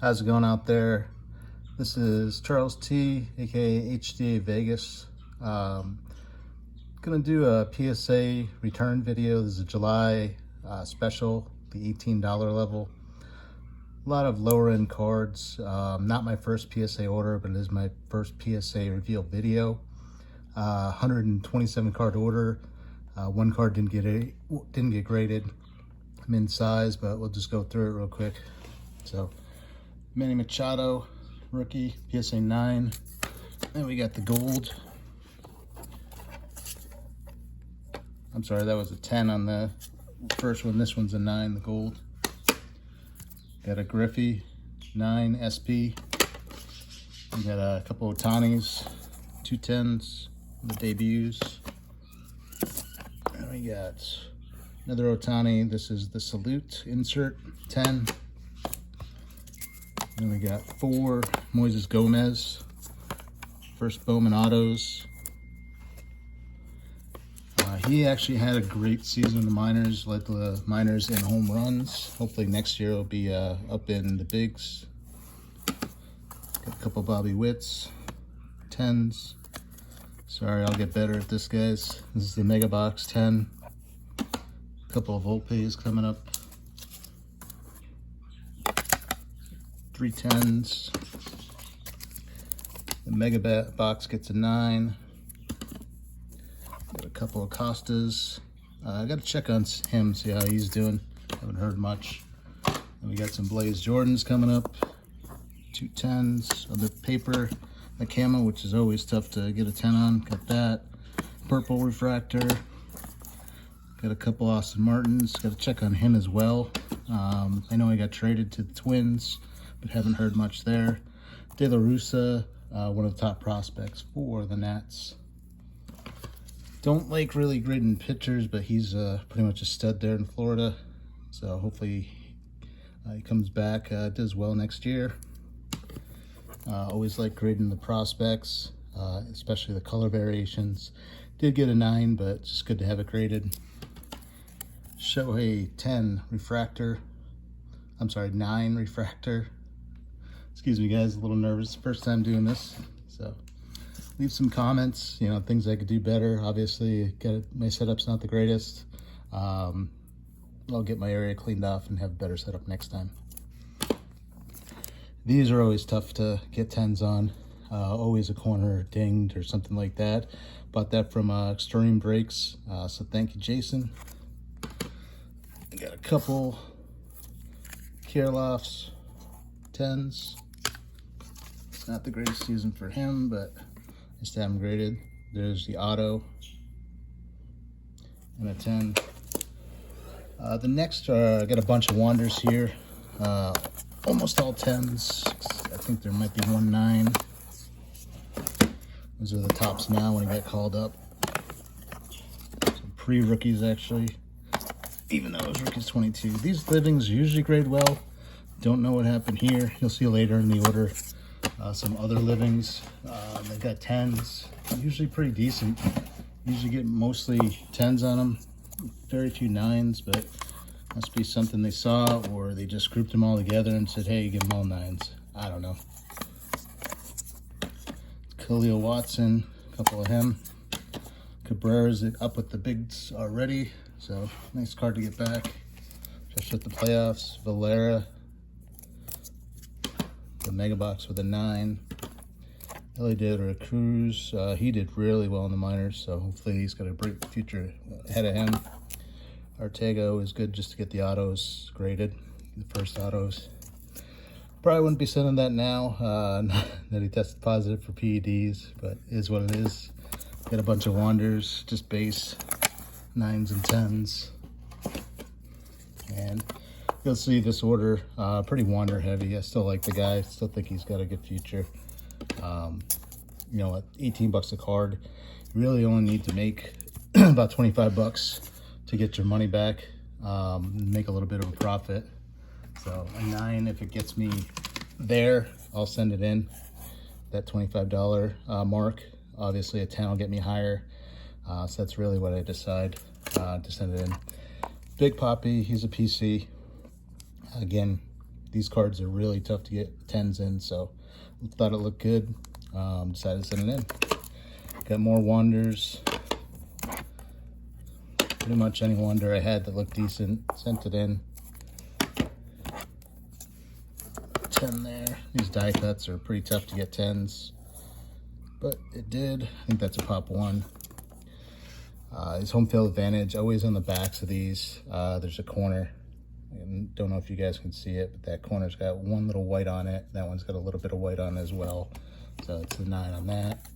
How's it going out there? This is Charles T, aka HDA Vegas. Gonna do a PSA return video. This is a July special, the $18 level. A lot of lower end cards. Not my first PSA order, but it is my first PSA reveal video. 127 card order. One card didn't get graded. I'm in size, but we'll just go through it real quick. So, Manny Machado, rookie, PSA 9. Then we got the gold. I'm sorry, that was a 10 on the first one. This one's a 9, the gold. Got a Griffey, 9 SP. We got a couple of Otanis, 2 10s, the debuts. And we got another Otani. This is the Salute insert, 10. Then we got 4 Moises Gomez, first Bowman autos. He actually had a great season in the minors, led the minors in home runs. Hopefully next year it'll be up in the bigs. Got a couple Bobby Witts, 10s. Sorry, I'll get better at this, guys. This is the Mega Box 10. A couple of Volpes coming up. 3 10s. The Mega Box gets a 9. Got a couple of Costas. I got to check on him, see how he's doing. Haven't heard much. And we got some Blaze Jordans coming up. 2 10s of the paper, the camo, which is always tough to get a 10 on. Got that. Purple refractor. Got a couple Austin Martins. Got to check on him as well. I know he got traded to the Twins, but haven't heard much there. De La Russa, one of the top prospects for the Nats. Don't like really grading pitchers, but he's pretty much a stud there in Florida. So hopefully he comes back, does well next year. Always like grading the prospects, especially the color variations. Did get a 9, but it's just good to have it graded. Shohei 10 refractor. I'm sorry, 9 refractor. Excuse me, guys, a little nervous. First time doing this, so leave some comments, you know, things I could do better. Obviously, my setup's not the greatest. I'll get my area cleaned off and have a better setup next time. These are always tough to get 10s on. Always a corner dinged or something like that. Bought that from Extreme Breaks, so thank you, Jason. I got a couple Kirilloff's 10s. It's not the greatest season for him, but just have them graded. There's the auto and a 10. The next, I got a bunch of Wanders here. Almost all 10s. I think there might be 1 9. Those are the tops now when he got called up. Some pre-rookies, actually. Even though it was rookies 22. These livings usually grade well. Don't know what happened here. You'll see later in the order. Some other livings. They've got 10s. Usually pretty decent. Usually get mostly 10s on them. Very few 9s, but must be something they saw, or they just grouped them all together and said, hey, give them all 9s. I don't know. Khalil Watson, a couple of him. Cabrera's up with the bigs already, so nice card to get back. Just at the playoffs. Valera, the Mega Box with a 9. Ellie Cruz, he did really well in the minors, so hopefully he's got a bright future ahead of him. Ortega is good just to get the autos graded, the first autos. Probably wouldn't be sending that now, that he tested positive for PEDs, but it is what it is. Got a bunch of Wanders, just base 9s and 10s. And you'll see this order, pretty Wander heavy. I still like the guy, still think he's got a good future. You know, at 18 bucks a card, you really only need to make about 25 bucks to get your money back, make a little bit of a profit. So a 9, if it gets me there, I'll send it in, that $25 mark. Obviously a 10 will get me higher, so that's really what I decide to send it in. Big Poppy, he's a PC. Again, these cards are really tough to get 10s in, so thought it looked good. Decided to send it in. Got more Wanders. Pretty much any Wander I had that looked decent, sent it in. 10 there. These die cuts are pretty tough to get 10s, but it did. I think that's a pop 1. His home field advantage, always on the backs of these. There's a corner. I don't know if you guys can see it, but that corner's got one little white on it. That one's got a little bit of white on it as well. So it's a 9 on that.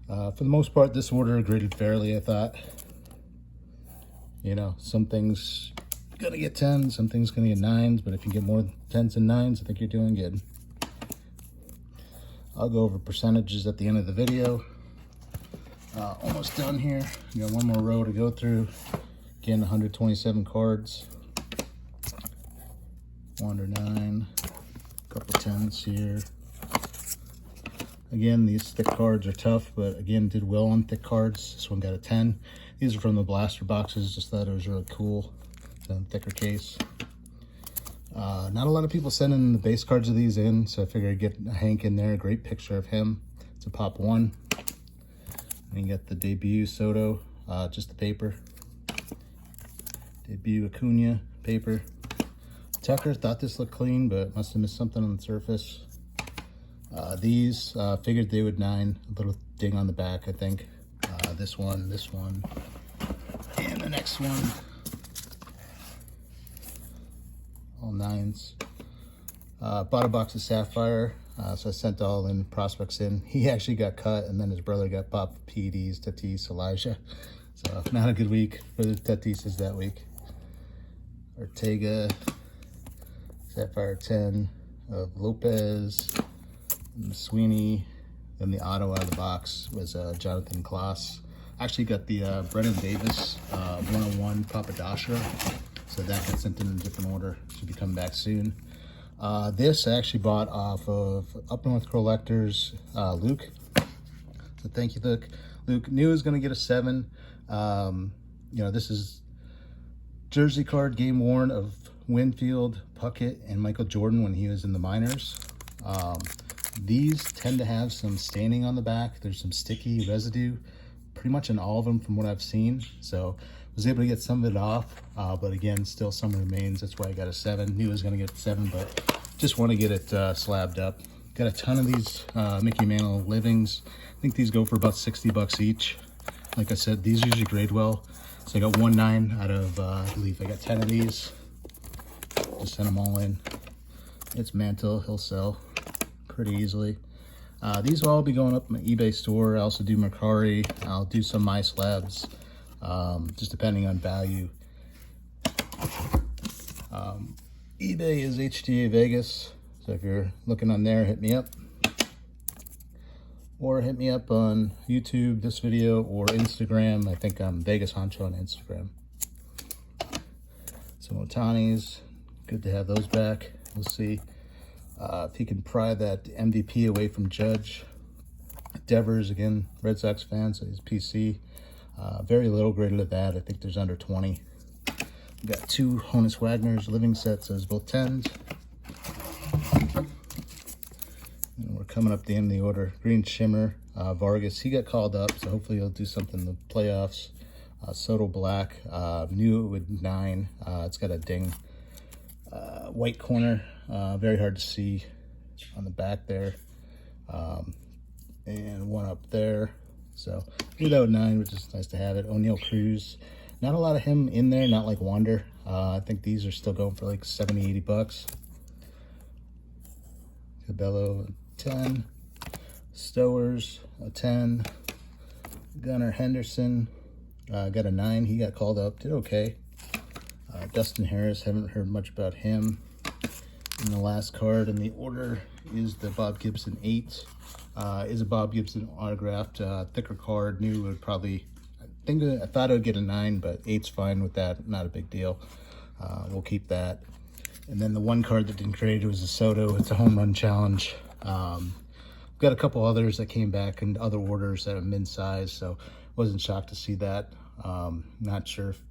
For the most part, this order graded fairly, I thought. You know, some things gonna get 10s, some things gonna get 9s, but if you get more 10s and 9s, I think you're doing good. I'll go over percentages at the end of the video. Almost done here. We got one more row to go through. Again, 127 cards. Wander 9, a couple 10s here. Again, these thick cards are tough, but again, did well on thick cards. This one got a 10. These are from the blaster boxes. Just thought it was really cool. It's in a thicker case. Not a lot of people sending the base cards of these in, so I figured I'd get a Hank in there. A great picture of him. It's a pop 1. And you got the debut Soto, just the paper. Debut Acuna, paper. Tucker, thought this looked clean, but must have missed something on the surface. These, figured they would 9. A little ding on the back, I think. This one, and the next one. All 9s. Bought a box of Sapphire, so I sent all in prospects in. He actually got cut, and then his brother got popped PEDs, Tatis, Elijah. So not a good week for the Tatises that week. Ortega, Sapphire 10 of Lopez, and Sweeney. Then the auto out of the box was Jonathan Kloss. Actually got the Brennan Davis 101 Papadasha, so that got sent in a different order. Should be coming back soon. This I actually bought off of Up North Collectors, Luke. So thank you, Luke. Luke knew he was going to get a 7. You know, this is jersey card game worn of Winfield, Puckett, and Michael Jordan when he was in the minors. These tend to have some staining on the back. There's some sticky residue pretty much in all of them from what I've seen. So I was able to get some of it off, but again, still some remains. That's why I got a 7. Knew I was going to get a 7, but just want to get it slabbed up. Got a ton of these Mickey Mantle Livings. I think these go for about 60 bucks each. Like I said, these usually grade well. So I got 1/9 out of, I believe I got 10 of these. Just sent them all in. It's Mantle, he'll sell pretty easily. These will all be going up in my eBay store. I also do Mercari. I'll do some My Slabs, just depending on value. eBay is HTA Vegas, so if you're looking on there, hit me up. Or hit me up on YouTube, this video, or Instagram. I think I'm Vegas Honcho on Instagram. Some Otanis, good to have those back. We'll see if he can pry that MVP away from Judge. Devers, again, Red Sox fan, so he's PC. Very little graded at that. I think there's under 20. We got 2 Honus Wagner's living sets as both 10s. And we're coming up the end of the order. Green Shimmer, Vargas, he got called up, so hopefully he'll do something in the playoffs. Soto Black, knew it would 9. It's got a ding. White corner, very hard to see on the back there. And one up there. So without 9, which is nice to have it. O'Neal Cruz, not a lot of him in there, not like Wander. I think these are still going for like 70, 80 bucks. Cabello, 10. Stowers, a 10. Gunnar Henderson, got a 9. He got called up, did okay. Dustin Harris, haven't heard much about him. And the last card in the order is the Bob Gibson 8. Is a Bob Gibson autographed, thicker card. Knew it would probably, I thought I would get a 9, but 8's fine with that, not a big deal. We'll keep that. And then the one card that didn't grade was a Soto. It's a home run challenge. Got a couple others that came back in other orders that are mid-size, so wasn't shocked to see that. Not sure if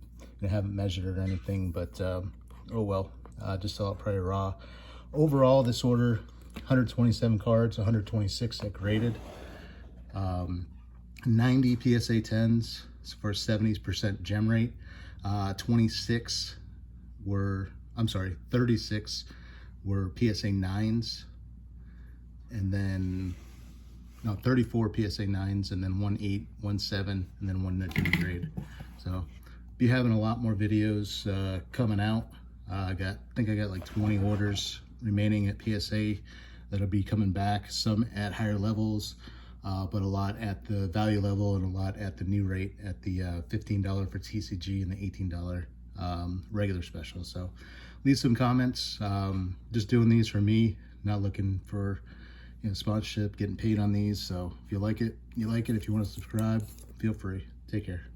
I haven't measured it or anything, but oh well. just sell it probably raw. Overall, this order, 127 cards, 126 that graded. 90 PSA 10s for 70% gem rate. 36 were, I'm sorry, 36 were PSA 9s. And then, no, 34 PSA 9s, and then 1 8, 1 7, and then 1 new grade. So, be having a lot more videos coming out. I think I got like 20 orders remaining at PSA that'll be coming back, some at higher levels, but a lot at the value level and a lot at the new rate at the $15 for TCG and the $18 regular special. So leave some comments. Just doing these for me, not looking for sponsorship, getting paid on these. So if you like it, you like it. If you want to subscribe, feel free. Take care.